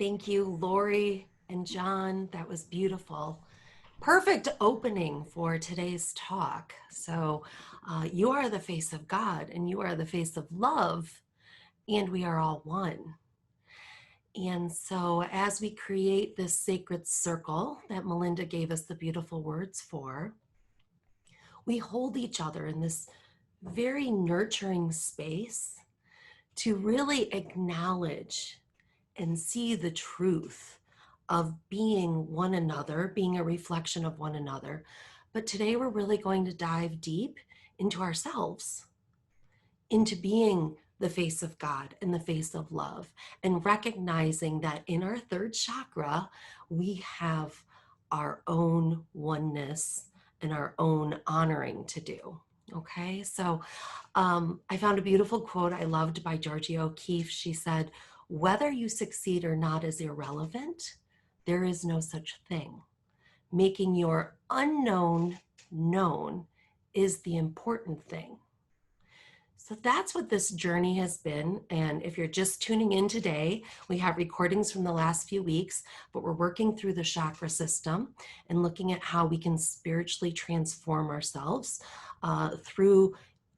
Thank you, Lori and John. That was beautiful. Perfect opening for today's talk. So, you are the face of God and you are the face of love, and we are all one. And so, as we create this sacred circle that Melinda gave us the beautiful words for, we hold each other in this very nurturing space to really acknowledge and see the truth of being one another, being a reflection of one another. But today we're really going to dive deep into ourselves, into being the face of God and the face of love, and recognizing that in our third chakra, we have our own oneness and our own honoring to do. Okay, so I found a beautiful quote I loved by Georgia O'Keeffe. She said, "Whether you succeed or not is irrelevant. There is no such thing. Making your unknown known is the important thing." So that's what this journey has been. And if you're just tuning in today, we have recordings from the last few weeks, but we're working through the chakra system and looking at how we can spiritually transform ourselves through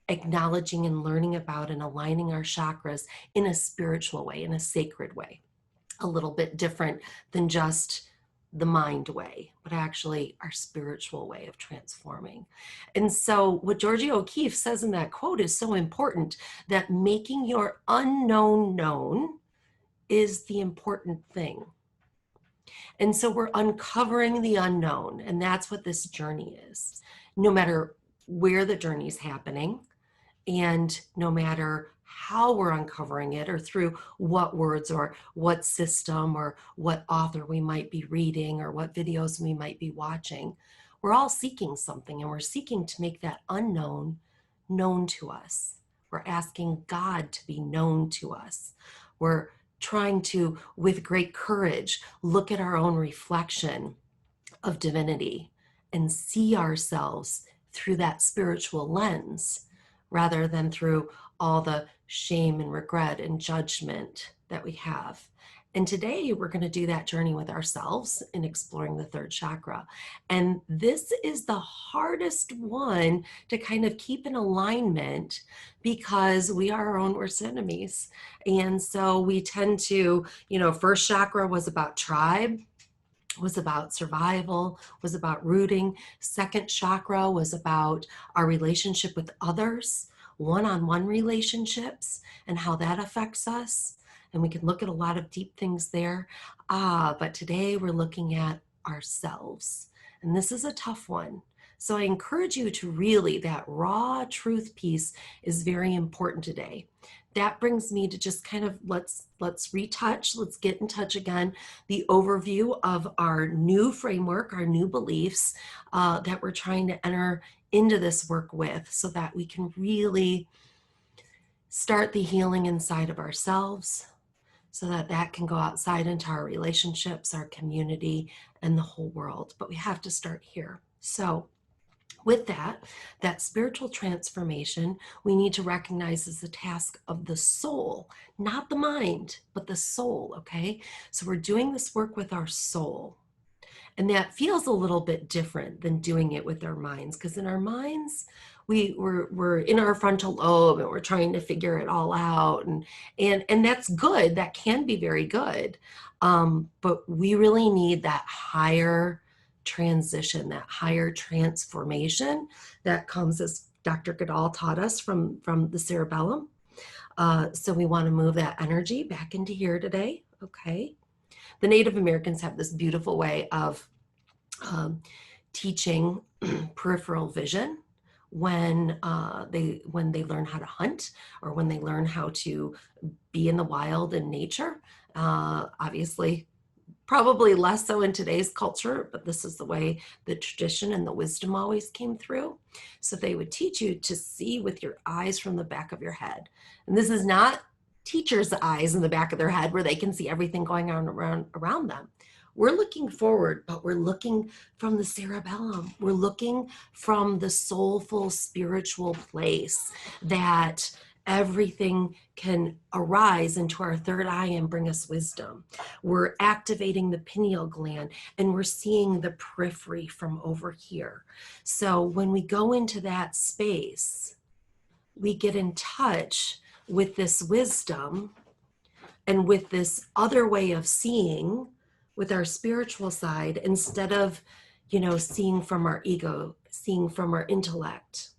acknowledging and learning about and aligning our chakras in a spiritual way, in a sacred way, a little bit different than just the mind way, but actually our spiritual way of transforming. And so what Georgia O'Keeffe says in that quote is so important, that making your unknown known is the important thing. And so we're uncovering the unknown, and that's what this journey is. No matter where the journey is happening, and no matter how we're uncovering it or through what words or what system or what author we might be reading or what videos we might be watching, we're all seeking something, and we're seeking to make that unknown known to us. We're asking God to be known to us. We're trying to, with great courage, look at our own reflection of divinity and see ourselves through that spiritual lens, rather than through all the shame and regret and judgment that we have. And today we're going to do that journey with ourselves in exploring the third chakra. And this is the hardest one to kind of keep in alignment, because we are our own worst enemies. And so we tend to, first chakra was about tribe, was about survival, was about rooting. Second chakra was about our relationship with others, one-on-one relationships, and how that affects us. And we can look at a lot of deep things there. But today we're looking at ourselves. And this is a tough one. So I encourage you to really, that raw truth piece is very important today. That brings me to just kind of, let's retouch, let's get in touch again, the overview of our new framework, our new beliefs that we're trying to enter into this work with, so that we can really start the healing inside of ourselves, so that that can go outside into our relationships, our community, and the whole world. But we have to start here. So with that spiritual transformation, we need to recognize as the task of the soul, not the mind, but the soul, okay? So we're doing this work with our soul. And that feels a little bit different than doing it with our minds, because in our minds, we're in our frontal lobe and we're trying to figure it all out. And that's good. That can be very good. But we really need that higher transition, that higher transformation that comes, as Dr. Goodall taught us, from the cerebellum. So we want to move that energy back into here today. Okay. The Native Americans have this beautiful way of teaching peripheral vision when they learn how to hunt, or when they learn how to be in the wild and nature. Obviously, probably less so in today's culture, but this is the way the tradition and the wisdom always came through. So they would teach you to see with your eyes from the back of your head. And this is not teachers' eyes in the back of their head where they can see everything going on around them. We're looking forward, but we're looking from the cerebellum. We're looking from the soulful spiritual place that everything can arise into our third eye and bring us wisdom. We're activating the pineal gland and we're seeing the periphery from over here. So when we go into that space, we get in touch with this wisdom and with this other way of seeing with our spiritual side, instead of, seeing from our ego, seeing from our intellect.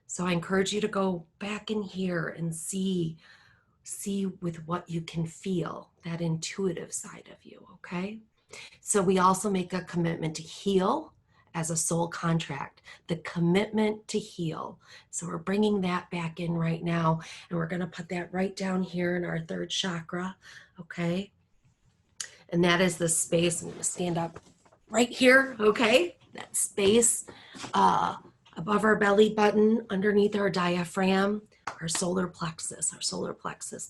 So I encourage you to go back in here and see with what you can feel, that intuitive side of you, okay? So we also make a commitment to heal as a soul contract, the commitment to heal. So we're bringing that back in right now, and we're going to put that right down here in our third chakra, okay? And that is the space. I'm going to stand up right here, okay? That space above our belly button, underneath our diaphragm, our solar plexus,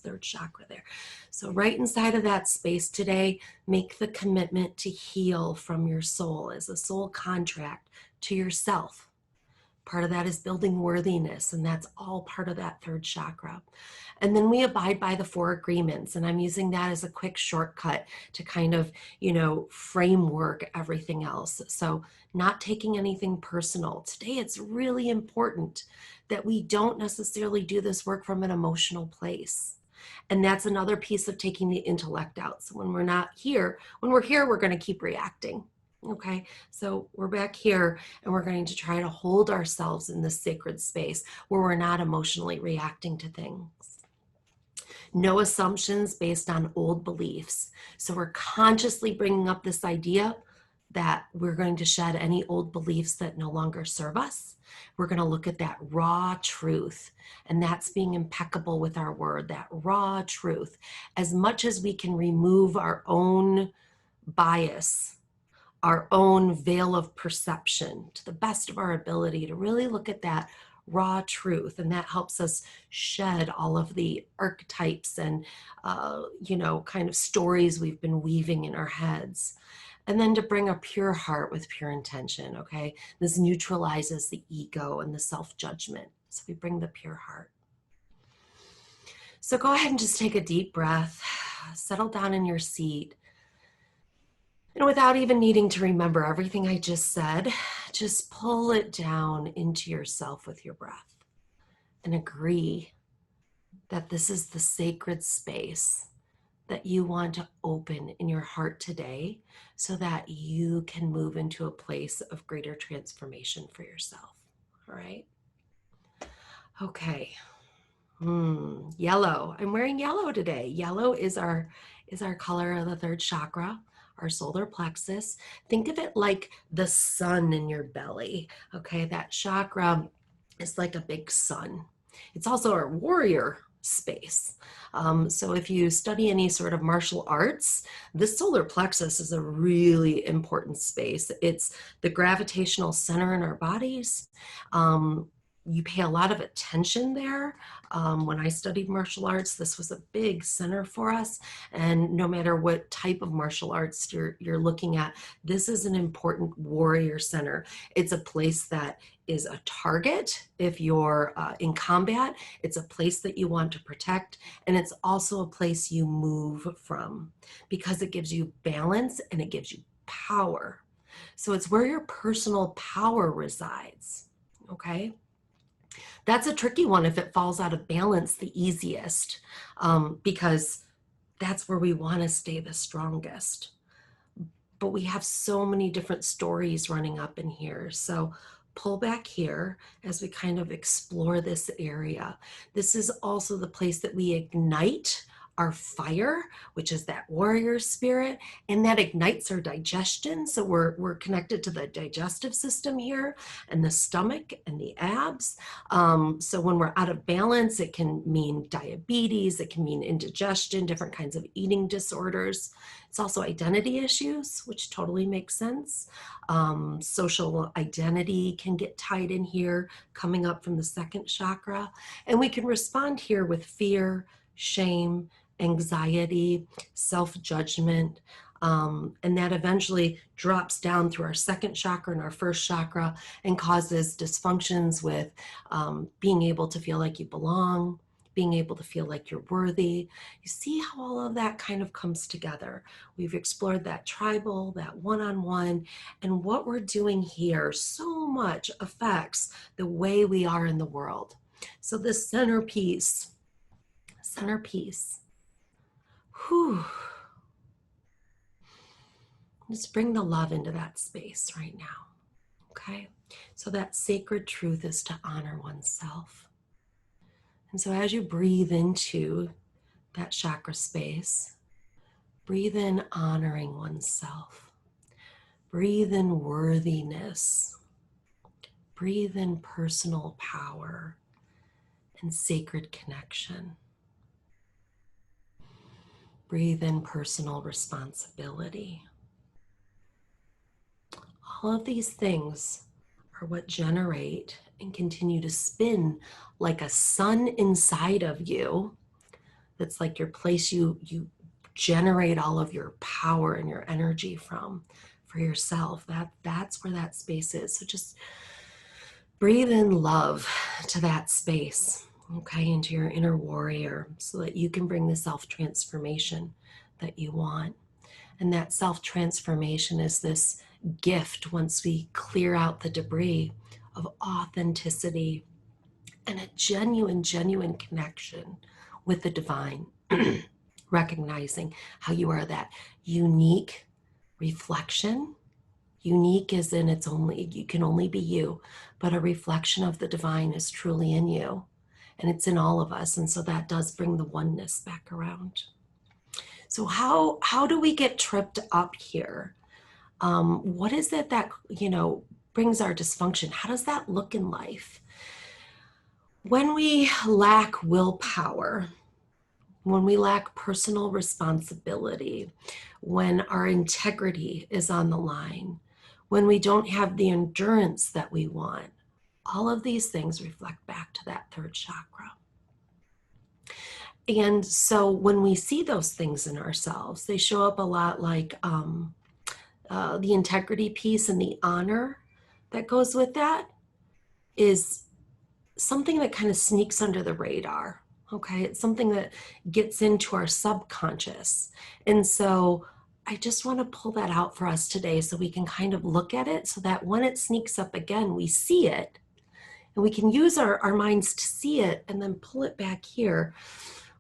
third chakra there. So right inside of that space today, make the commitment to heal from your soul as a soul contract to yourself. Part of that is building worthiness, and that's all part of that third chakra. And then we abide by the 4 agreements, and I'm using that as a quick shortcut to kind of, framework everything else. So not taking anything personal. Today, it's really important that we don't necessarily do this work from an emotional place. And that's another piece of taking the intellect out. So when we're here, we're going to keep reacting. Okay, so we're back here and we're going to try to hold ourselves in this sacred space where we're not emotionally reacting to things. No assumptions based on old beliefs. So we're consciously bringing up this idea that we're going to shed any old beliefs that no longer serve us. We're going to look at that raw truth, and that's being impeccable with our word, that raw truth. As much as we can remove our own bias, our own veil of perception to the best of our ability to really look at that raw truth. And that helps us shed all of the archetypes and, kind of stories we've been weaving in our heads. And then to bring a pure heart with pure intention, okay? This neutralizes the ego and the self-judgment. So we bring the pure heart. So go ahead and just take a deep breath, settle down in your seat. And without even needing to remember everything I just said, just pull it down into yourself with your breath and agree that this is the sacred space that you want to open in your heart today so that you can move into a place of greater transformation for yourself. All right? Okay. Yellow. I'm wearing yellow today. Yellow is our color of the third chakra, our solar plexus. Think of it like the sun in your belly. Okay, that chakra is like a big sun. It's also our warrior space. So if you study any sort of martial arts, this solar plexus is a really important space. It's the gravitational center in our bodies. You pay a lot of attention there. When I studied martial arts, this was a big center for us. And no matter what type of martial arts you're looking at, this is an important warrior center. It's a place that is a target if you're in combat. It's a place that you want to protect. And it's also a place you move from because it gives you balance and it gives you power. So it's where your personal power resides, okay? That's a tricky one if it falls out of balance the easiest, because that's where we want to stay the strongest. But we have so many different stories running up in here. So pull back here as we kind of explore this area. This is also the place that we ignite our fire, which is that warrior spirit, and that ignites our digestion. So we're connected to the digestive system here and the stomach and the abs. So when we're out of balance, it can mean diabetes, it can mean indigestion, different kinds of eating disorders. It's also identity issues, which totally makes sense. Social identity can get tied in here, coming up from the second chakra. And we can respond here with fear, shame, anxiety, self-judgment, and that eventually drops down through our second chakra and our first chakra and causes dysfunctions with being able to feel like you belong, being able to feel like you're worthy. You see how all of that kind of comes together. We've explored that tribal, that one-on-one, and what we're doing here so much affects the way we are in the world. So this centerpiece, whew, just bring the love into that space right now, okay? So that sacred truth is to honor oneself. And so as you breathe into that chakra space, breathe in honoring oneself. Breathe in worthiness. Breathe in personal power and sacred connection. Breathe in personal responsibility. All of these things are what generate and continue to spin like a sun inside of you. That's like your place you generate all of your power and your energy from for yourself. That's where that space is. So just breathe in love to that space, okay, into your inner warrior, so that you can bring the self-transformation that you want. And that self-transformation is this gift once we clear out the debris of authenticity and a genuine connection with the divine, recognizing how you are that unique reflection. Unique as in you can only be you, but a reflection of the divine is truly in you, and it's in all of us. And so that does bring the oneness back around. So how do we get tripped up here? What is it that, brings our dysfunction? How does that look in life? When we lack willpower, when we lack personal responsibility, when our integrity is on the line, when we don't have the endurance that we want, all of these things reflect back to that third chakra. And so when we see those things in ourselves, they show up a lot like the integrity piece and the honor that goes with that is something that kind of sneaks under the radar. Okay, it's something that gets into our subconscious. And so I just want to pull that out for us today so we can kind of look at it so that when it sneaks up again, we see it and we can use our minds to see it and then pull it back here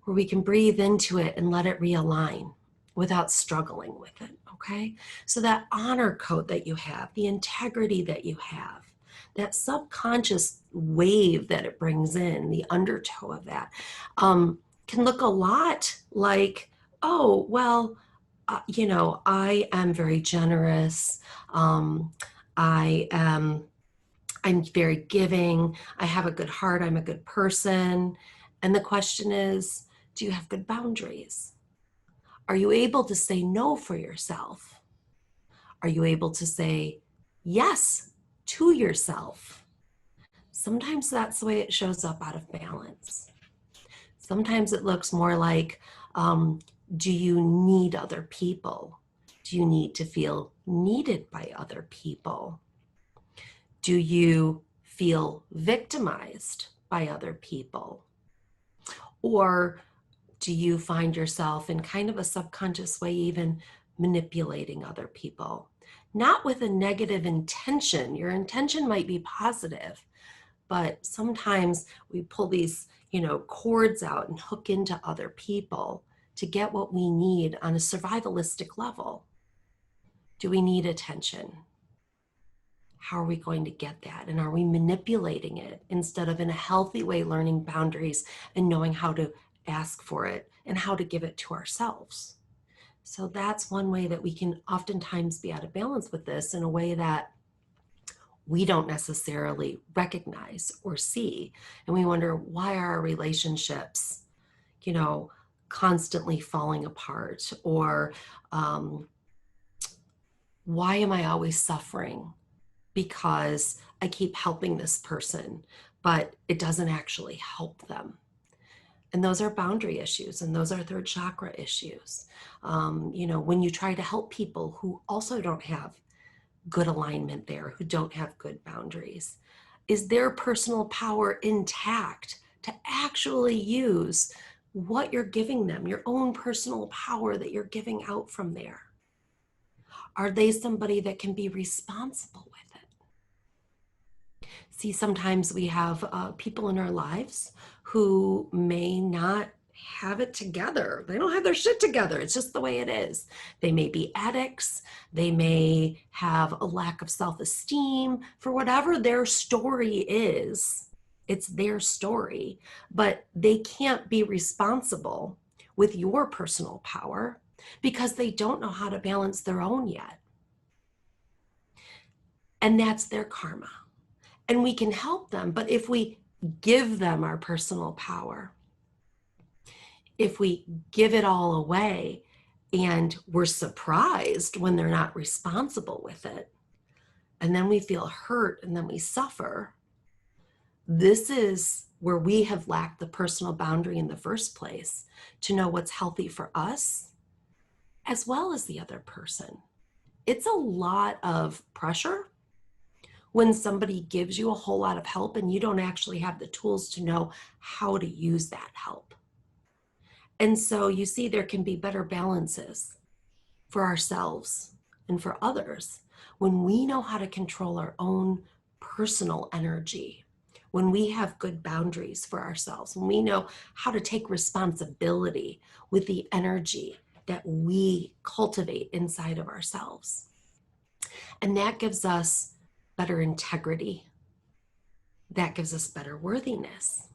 where we can breathe into it and let it realign without struggling with it, okay? So that honor code that you have, the integrity that you have, that subconscious wave that it brings in, the undertow of that, can look a lot like, oh, well, I am very generous. I'm very giving. I have a good heart. I'm a good person. And the question is, do you have good boundaries? Are you able to say no for yourself? Are you able to say yes to yourself? Sometimes that's the way it shows up out of balance. Sometimes it looks more like, do you need other people? Do you need to feel needed by other people? Do you feel victimized by other people? Or do you find yourself in kind of a subconscious way even manipulating other people? Not with a negative intention. Your intention might be positive, but sometimes we pull these, cords out and hook into other people to get what we need on a survivalistic level. Do we need attention? How are we going to get that? And are we manipulating it instead of in a healthy way learning boundaries and knowing how to ask for it and how to give it to ourselves? So that's one way that we can oftentimes be out of balance with this in a way that we don't necessarily recognize or see. And we wonder, why are our relationships, constantly falling apart? Or why am I always suffering? Because I keep helping this person, but it doesn't actually help them. And those are boundary issues, and those are third chakra issues. When you try to help people who also don't have good alignment there, who don't have good boundaries, is their personal power intact to actually use what you're giving them, your own personal power that you're giving out from there? Are they somebody that can be responsible with it? See, sometimes we have people in our lives who may not have it together. They don't have their shit together. It's just the way it is. They may be addicts. They may have a lack of self-esteem. For whatever their story is, it's their story. But they can't be responsible with your personal power because they don't know how to balance their own yet. And that's their karma. And we can help them. But if we give them our personal power, if we give it all away and we're surprised when they're not responsible with it, and then we feel hurt and then we suffer, this is where we have lacked the personal boundary in the first place to know what's healthy for us as well as the other person. It's a lot of pressure when somebody gives you a whole lot of help and you don't actually have the tools to know how to use that help. And so you see, there can be better balances for ourselves and for others when we know how to control our own personal energy, when we have good boundaries for ourselves, when we know how to take responsibility with the energy that we cultivate inside of ourselves. And that gives us better integrity. That gives us better worthiness.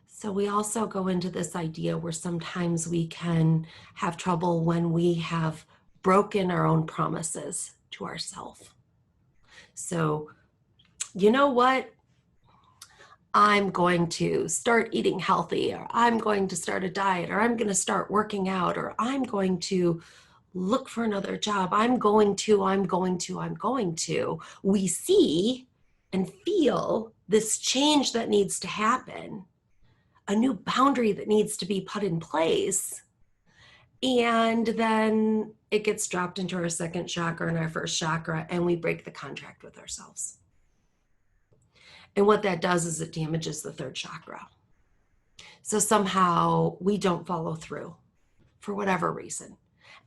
So we also go into this idea where sometimes we can have trouble when we have broken our own promises to ourselves. So, you know what? I'm going to start eating healthy, or I'm going to start a diet, or I'm going to start working out, or I'm going to look for another job. I'm going to. We see and feel this change that needs to happen, a new boundary that needs to be put in place. And then it gets dropped into our second chakra and our first chakra, and we break the contract with ourselves. And what that does is it damages the third chakra. So somehow we don't follow through for whatever reason.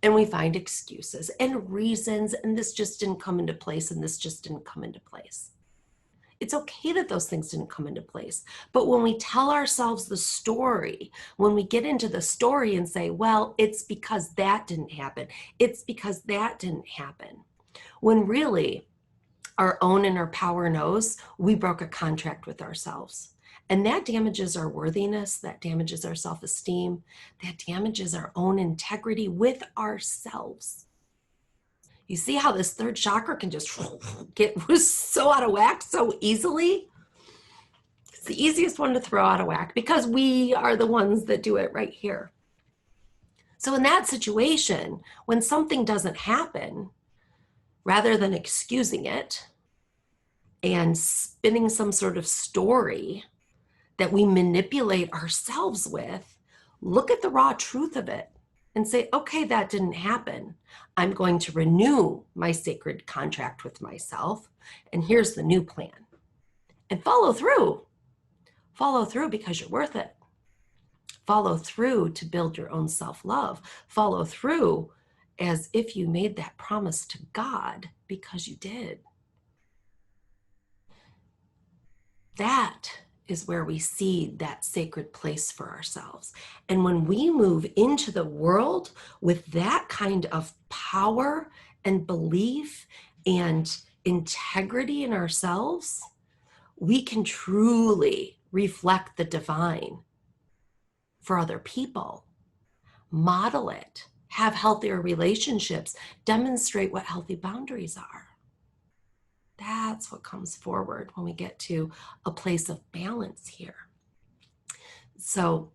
And we find excuses and reasons, and this just didn't come into place, and this just didn't come into place. It's okay that those things didn't come into place. But when we tell ourselves the story, when we get into the story and say, well, it's because that didn't happen, it's because that didn't happen, when really our own inner power knows we broke a contract with ourselves. And that damages our worthiness, that damages our self-esteem, that damages our own integrity with ourselves. You see how this third chakra can just get so out of whack so easily? It's the easiest one to throw out of whack because we are the ones that do it right here. So in that situation, when something doesn't happen, rather than excusing it and spinning some sort of story that we manipulate ourselves with, look at the raw truth of it and say, okay, that didn't happen. I'm going to renew my sacred contract with myself, and here's the new plan. And follow through. Follow through because you're worth it. Follow through to build your own self-love. Follow through as if you made that promise to God because you did. That is where we see that sacred place for ourselves. And when we move into the world with that kind of power and belief and integrity in ourselves, we can truly reflect the divine for other people, model it, have healthier relationships, demonstrate what healthy boundaries are. That's what comes forward when we get to a place of balance here. So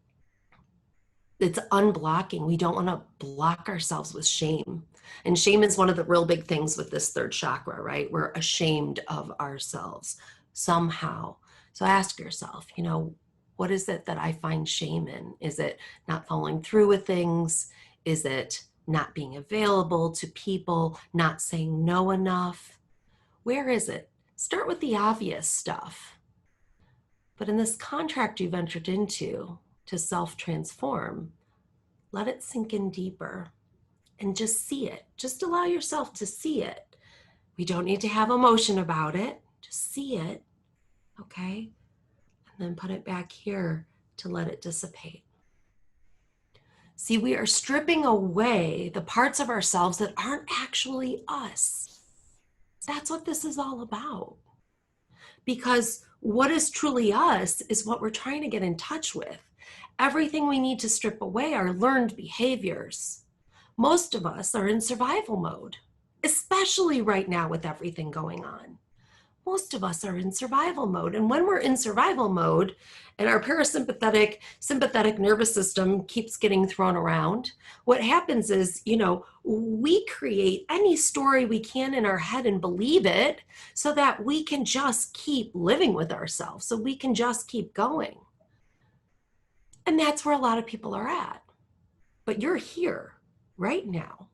it's unblocking. We don't want to block ourselves with shame. And shame is one of the real big things with this third chakra, right? We're ashamed of ourselves somehow. So ask yourself, what is it that I find shame in? Is it not following through with things? Is it not being available to people, not saying no enough? Where is it? Start with the obvious stuff. But in this contract you've entered into to self-transform, let it sink in deeper and just see it. Just allow yourself to see it. We don't need to have emotion about it. Just see it, okay? And then put it back here to let it dissipate. See, we are stripping away the parts of ourselves that aren't actually us. That's what this is all about. Because what is truly us is what we're trying to get in touch with. Everything we need to strip away are learned behaviors. Most of us are in survival mode, especially right now with everything going on. Most of us are in survival mode. And when we're in survival mode and our parasympathetic, sympathetic nervous system keeps getting thrown around, what happens is, we create any story we can in our head and believe it so that we can just keep living with ourselves, so we can just keep going. And that's where a lot of people are at. But you're here right now.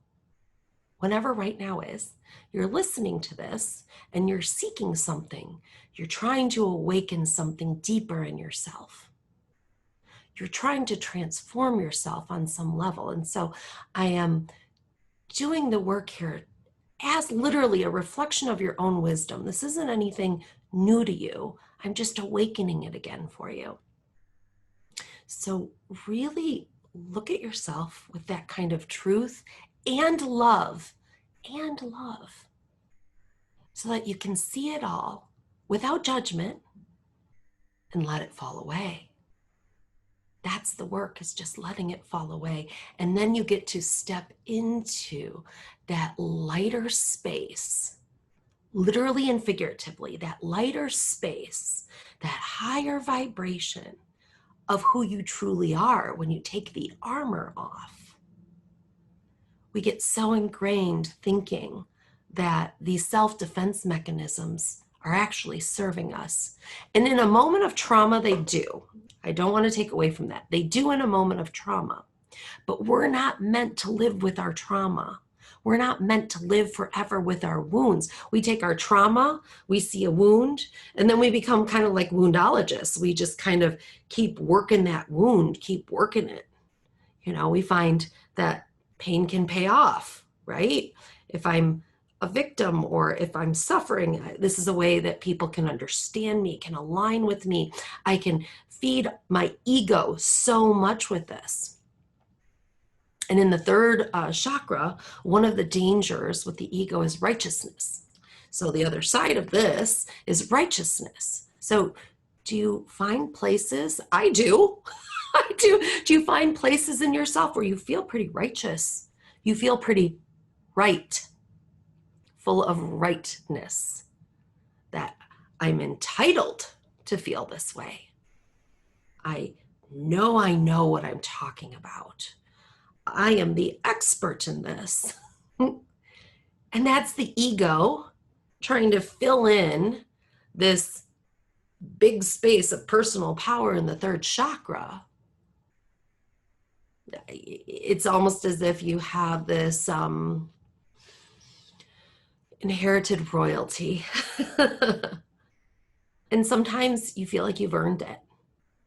Whenever right now is, you're listening to this and you're seeking something. You're trying to awaken something deeper in yourself. You're trying to transform yourself on some level. And so I am doing the work here as literally a reflection of your own wisdom. This isn't anything new to you. I'm just awakening it again for you. So really look at yourself with that kind of truth and love, so that you can see it all without judgment and let it fall away. That's the work, is just letting it fall away. And then you get to step into that lighter space, literally and figuratively, that lighter space, that higher vibration of who you truly are when you take the armor off. We get so ingrained thinking that these self-defense mechanisms are actually serving us. And in a moment of trauma, they do. I don't want to take away from that. They do in a moment of trauma. But we're not meant to live with our trauma. We're not meant to live forever with our wounds. We take our trauma, we see a wound, and then we become kind of like woundologists. We just kind of keep working that wound, keep working it. We find that pain can pay off, right? If I'm a victim or if I'm suffering, this is a way that people can understand me, can align with me. I can feed my ego so much with this. And in the third chakra, one of the dangers with the ego is righteousness. So the other side of this is righteousness. So do you find places? I do. I do. Do you find places in yourself where you feel pretty righteous? You feel pretty right, full of rightness, that I'm entitled to feel this way. I know what I'm talking about. I am the expert in this. And that's the ego trying to fill in this big space of personal power in the third chakra. It's almost as if you have this inherited royalty. And sometimes you feel like you've earned it.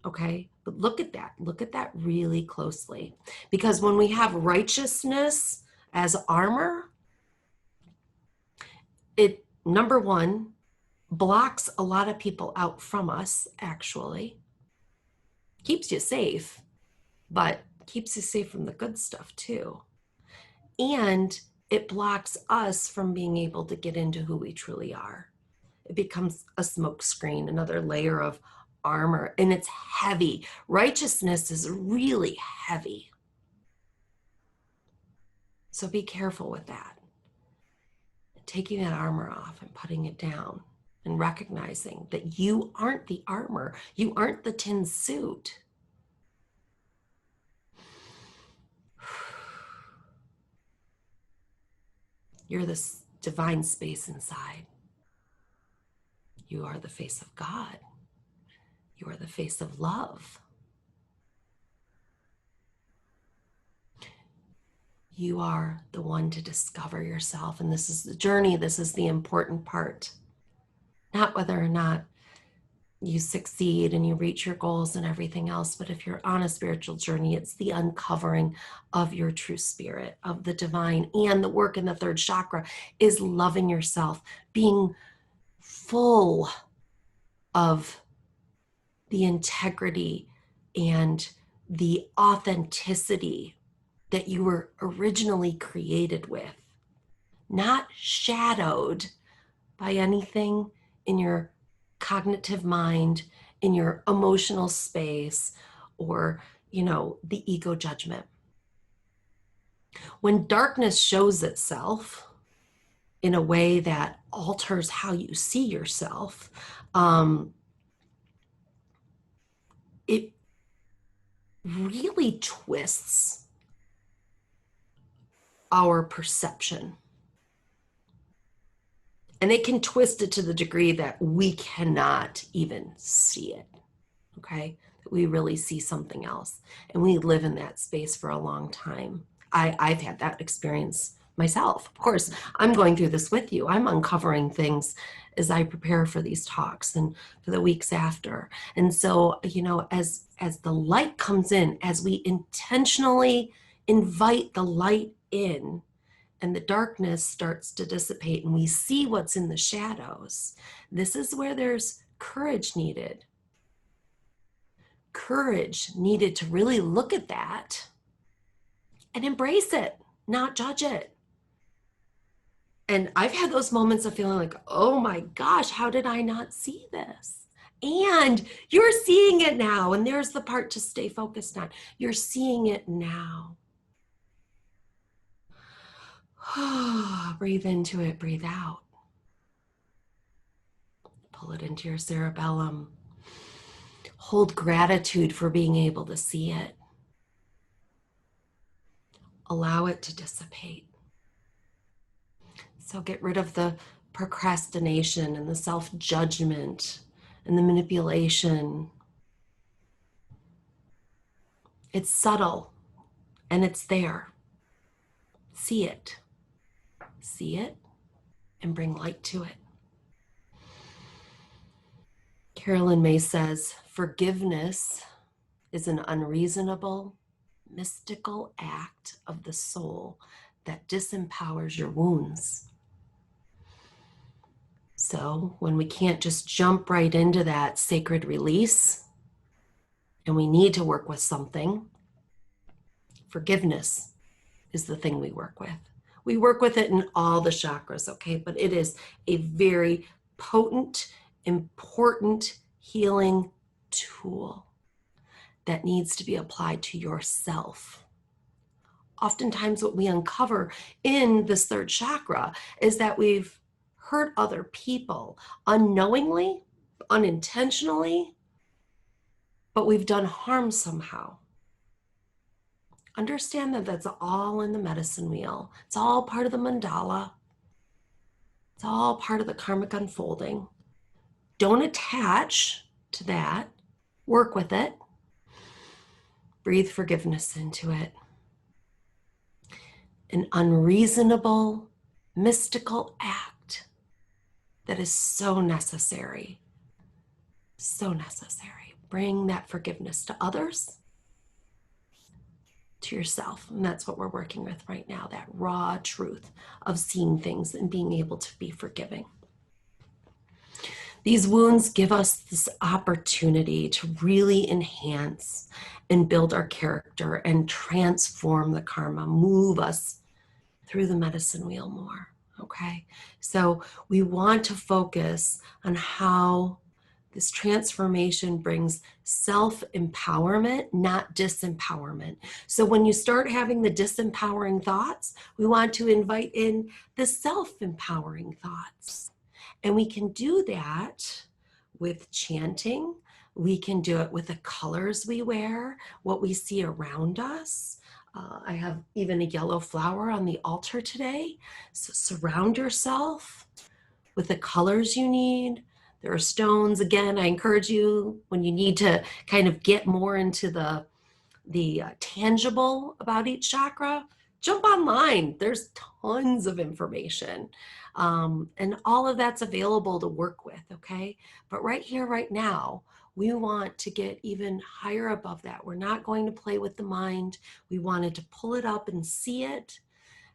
Okay, but look at that really closely. Because when we have righteousness as armor, it, number one, blocks a lot of people out from us, actually. Keeps you safe, but keeps you safe from the good stuff too. And it blocks us from being able to get into who we truly are. It becomes a smokescreen, another layer of armor, and it's heavy. Righteousness is really heavy. So be careful with that. Taking that armor off and putting it down and recognizing that you aren't the armor. You aren't the tin suit. You're this divine space inside. You are the face of God. You are the face of love. You are the one to discover yourself. And this is the journey. This is the important part. Not whether or not you succeed and you reach your goals and everything else. But if you're on a spiritual journey, it's the uncovering of your true spirit, of the divine. And the work in the third chakra is loving yourself, being full of the integrity and the authenticity that you were originally created with, not shadowed by anything in your cognitive mind, in your emotional space, or, the ego judgment. When darkness shows itself in a way that alters how you see yourself, it really twists our perception. And it can twist it to the degree that we cannot even see it, okay? That we really see something else. And we live in that space for a long time. I've had that experience myself. Of course, I'm going through this with you. I'm uncovering things as I prepare for these talks and for the weeks after. And so, as the light comes in, as we intentionally invite the light in, and the darkness starts to dissipate and we see what's in the shadows, this is where there's courage needed. Courage needed to really look at that and embrace it, not judge it. And I've had those moments of feeling like, oh my gosh, how did I not see this? And you're seeing it now. And there's the part to stay focused on. You're seeing it now. Breathe into it, breathe out. Pull it into your cerebellum. Hold gratitude for being able to see it. Allow it to dissipate. So get rid of the procrastination and the self-judgment and the manipulation. It's subtle and it's there. See it. See it and bring light to it. Carolyn May says, forgiveness is an unreasonable, mystical act of the soul that disempowers your wounds. So when we can't just jump right into that sacred release and we need to work with something, forgiveness is the thing we work with. We work with it in all the chakras, okay? But it is a very potent, important healing tool that needs to be applied to yourself. Oftentimes what we uncover in this third chakra is that we've hurt other people unknowingly, unintentionally, but we've done harm somehow. Understand that that's all in the medicine wheel. It's all part of the mandala. It's all part of the karmic unfolding. Don't attach to that. Work with it. Breathe forgiveness into it. An unreasonable, mystical act that is so necessary. So necessary. Bring that forgiveness to others, to yourself. And that's what we're working with right now, that raw truth of seeing things and being able to be forgiving. These wounds give us this opportunity to really enhance and build our character and transform the karma, move us through the medicine wheel more, okay? So we want to focus on how this transformation brings self-empowerment, not disempowerment. So when you start having the disempowering thoughts, we want to invite in the self-empowering thoughts. And we can do that with chanting. We can do it with the colors we wear, what we see around us. I have even a yellow flower on the altar today. So surround yourself with the colors you need. There are stones. Again, I encourage you when you need to kind of get more into the tangible about each chakra, jump online. There's tons of information. And all of that's available to work with, okay? But right here, right now, we want to get even higher above that. We're not going to play with the mind. We wanted to pull it up and see it.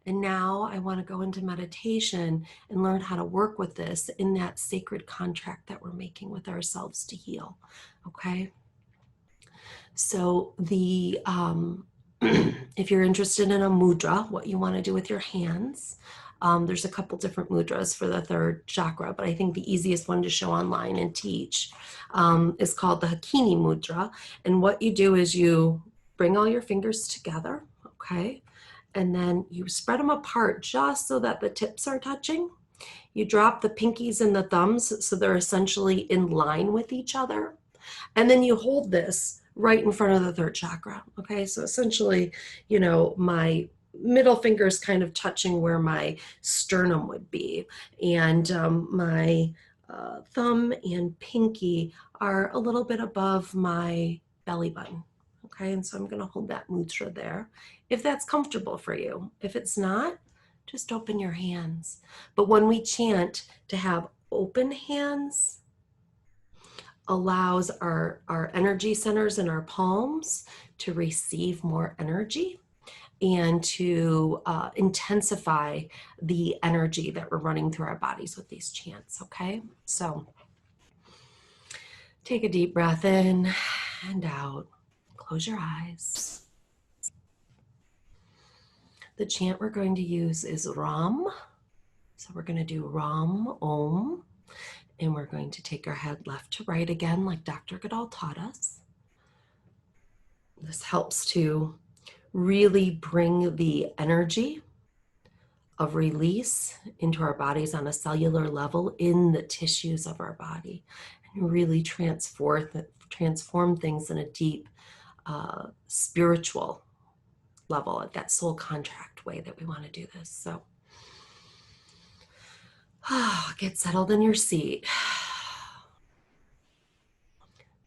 And now I want to go into meditation and learn how to work with this in that sacred contract that we're making with ourselves to heal, okay? So if you're interested in a mudra, what you want to do with your hands, there's a couple different mudras for the third chakra, but I think the easiest one to show online and teach is called the Hakini mudra. And what you do is you bring all your fingers together, okay? And then you spread them apart just so that the tips are touching. You drop the pinkies and the thumbs so they're essentially in line with each other. And then you hold this right in front of the third chakra. Okay, so essentially, my middle finger is kind of touching where my sternum would be. And my thumb and pinky are a little bit above my belly button. Okay, and so I'm going to hold that mudra there if that's comfortable for you. If it's not, just open your hands. But when we chant, to have open hands allows our energy centers in our palms to receive more energy and to intensify the energy that we're running through our bodies with these chants, okay? So take a deep breath in and out. Close your eyes. The chant we're going to use is Ram. So we're going to do Ram Om. And we're going to take our head left to right again, like Dr. Goodall taught us. This helps to really bring the energy of release into our bodies on a cellular level in the tissues of our body, and really transform things in a deep spiritual level at that soul contract way that we want to do this. So get settled in your seat.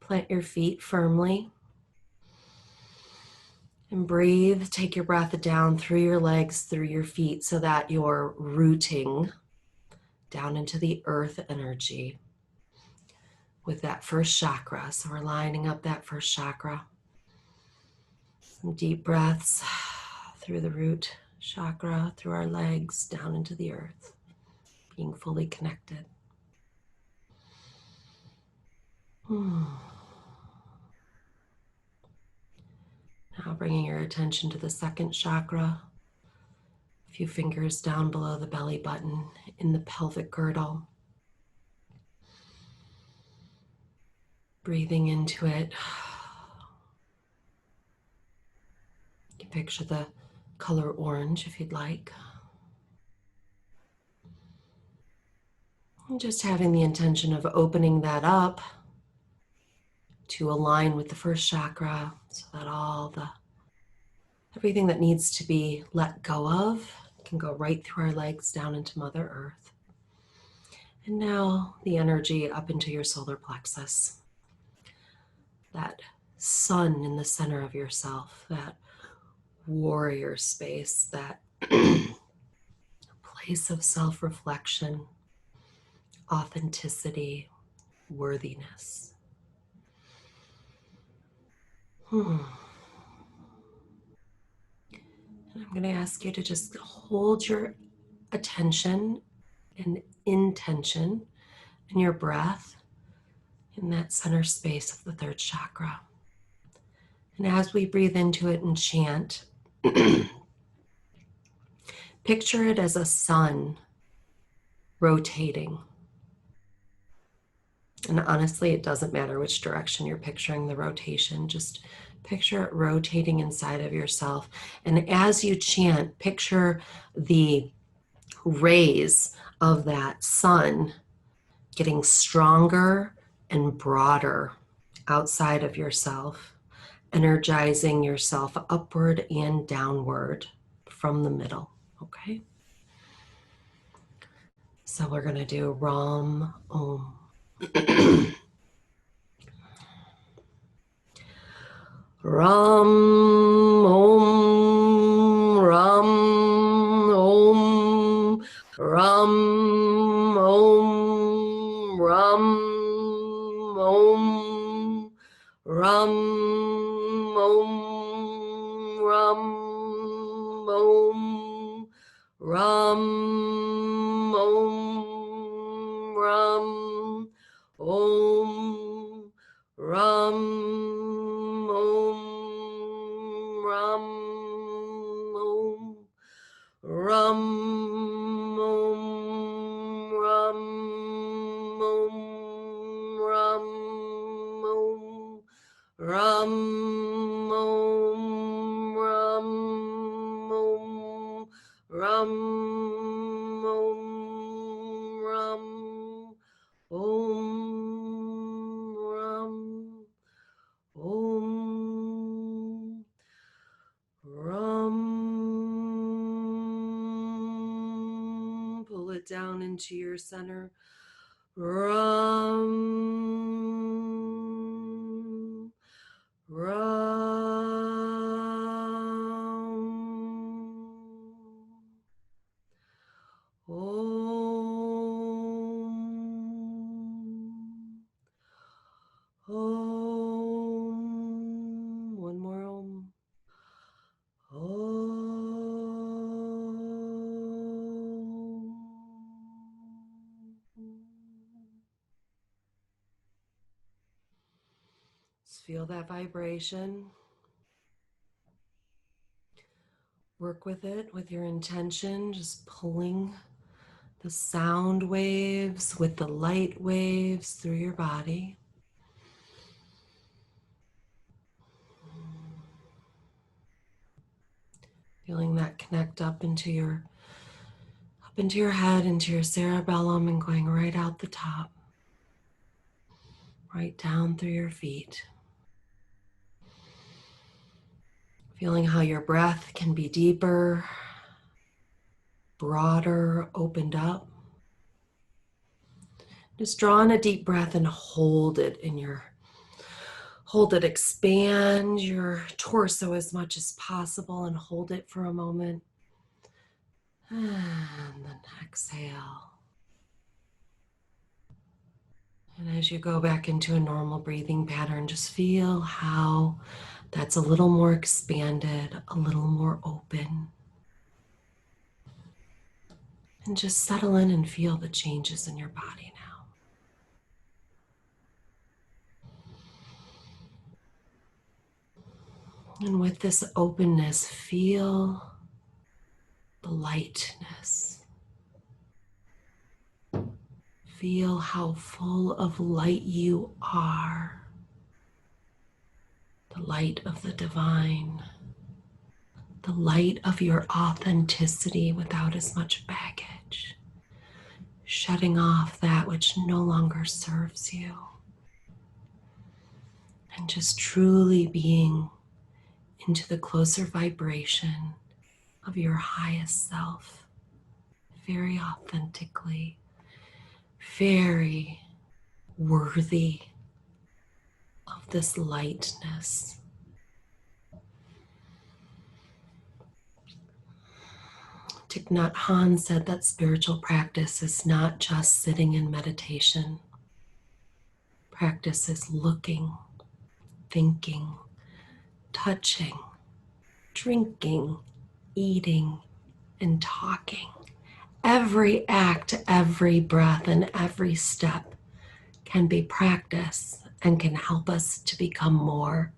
Plant your feet firmly and breathe. Take your breath down through your legs, through your feet, so that you're rooting down into the earth energy with that first chakra. So we're lining up that first chakra. Some deep breaths through the root chakra, through our legs, down into the earth, being fully connected. Now bringing your attention to the second chakra, a few fingers down below the belly button in the pelvic girdle. Breathing into it. You can picture the color orange if you'd like. And just having the intention of opening that up to align with the first chakra so that everything that needs to be let go of can go right through our legs down into Mother Earth. And now the energy up into your solar plexus. That sun in the center of yourself, that warrior space, that place of self-reflection, authenticity, worthiness. And I'm going to ask you to just hold your attention and intention and your breath in that center space of the third chakra. And as we breathe into it and chant, picture it as a sun rotating. And honestly, it doesn't matter which direction you're picturing the rotation. Just picture it rotating inside of yourself. And as you chant, picture the rays of that sun getting stronger and broader outside of yourself, energizing yourself upward and downward from the middle, okay? So we're going to do Ram Om. Ram Om, Ram Ram Om Ram Om Ram Om Ram Om Ram Om Ram Om Ram Om Ram Om Ram Om Ram Om Ram Om Ram Om Ram Om Ram Om Ram Om Ram Om Ram. Pull it down into your center. Ram. Ram. Om. Om. One more Om. Just feel that vibration. Work with it with your intention, just pulling the sound waves with the light waves through your body. Feeling that connect up into your head, into your cerebellum, and going right out the top, right down through your feet. Feeling how your breath can be deeper, broader, opened up. Just draw in a deep breath and hold it, expand your torso as much as possible and hold it for a moment. And then exhale. And as you go back into a normal breathing pattern, just feel how that's a little more expanded, a little more open. And just settle in and feel the changes in your body now. And with this openness, feel the lightness. Feel how full of light you are. The light of the divine. The light of your authenticity without as much baggage. Shutting off that which no longer serves you. And just truly being into the closer vibration of your highest self, very authentically, very worthy of this lightness. Thich Nhat Hanh said that spiritual practice is not just sitting in meditation. Practice is looking, thinking, touching, drinking, eating, and talking. Every act, every breath, and every step can be practice and can help us to become more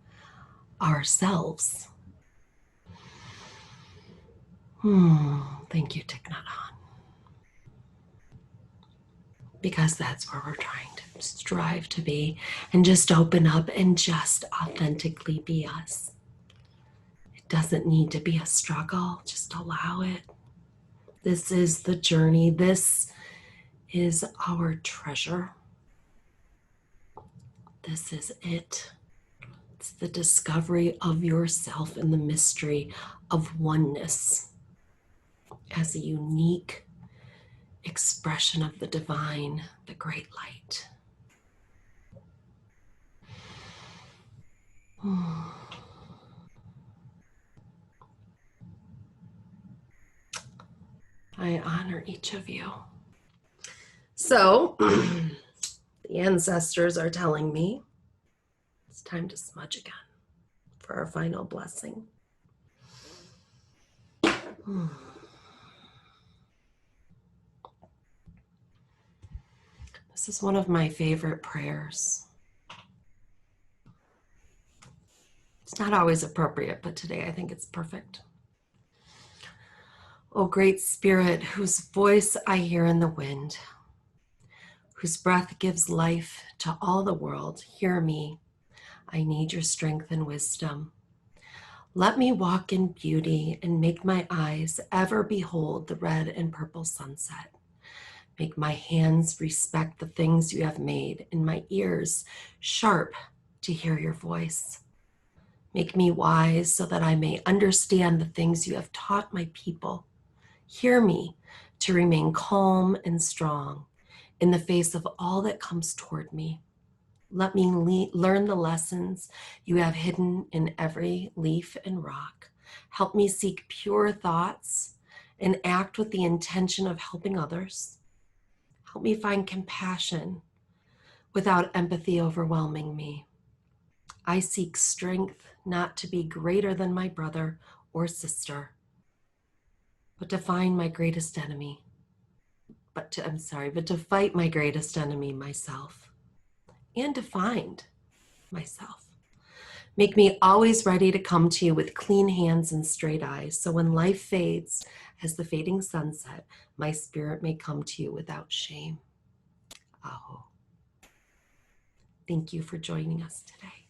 ourselves. Thank you, Thich Nhat Hanh. Because that's where we're trying to strive to be, and just open up and just authentically be us. It doesn't need to be a struggle, just allow it. This is the journey. This is our treasure. This is it. It's the discovery of yourself and the mystery of oneness as a unique expression of the divine, the great light. I honor each of you. So, the ancestors are telling me it's time to smudge again for our final blessing. This is one of my favorite prayers. It's not always appropriate, but today I think it's perfect. O great Spirit, whose voice I hear in the wind, whose breath gives life to all the world, hear me. I need your strength and wisdom. Let me walk in beauty and make my eyes ever behold the red and purple sunset. Make my hands respect the things you have made and my ears sharp to hear your voice. Make me wise so that I may understand the things you have taught my people. Hear me to remain calm and strong in the face of all that comes toward me. Let me learn the lessons you have hidden in every leaf and rock. Help me seek pure thoughts and act with the intention of helping others. Help me find compassion without empathy overwhelming me. I seek strength not to be greater than my brother or sister, but to find my greatest enemy. But to fight my greatest enemy, myself, and to find myself. Make me always ready to come to you with clean hands and straight eyes, so when life fades as the fading sunset, my spirit may come to you without shame. Aho. Thank you for joining us today.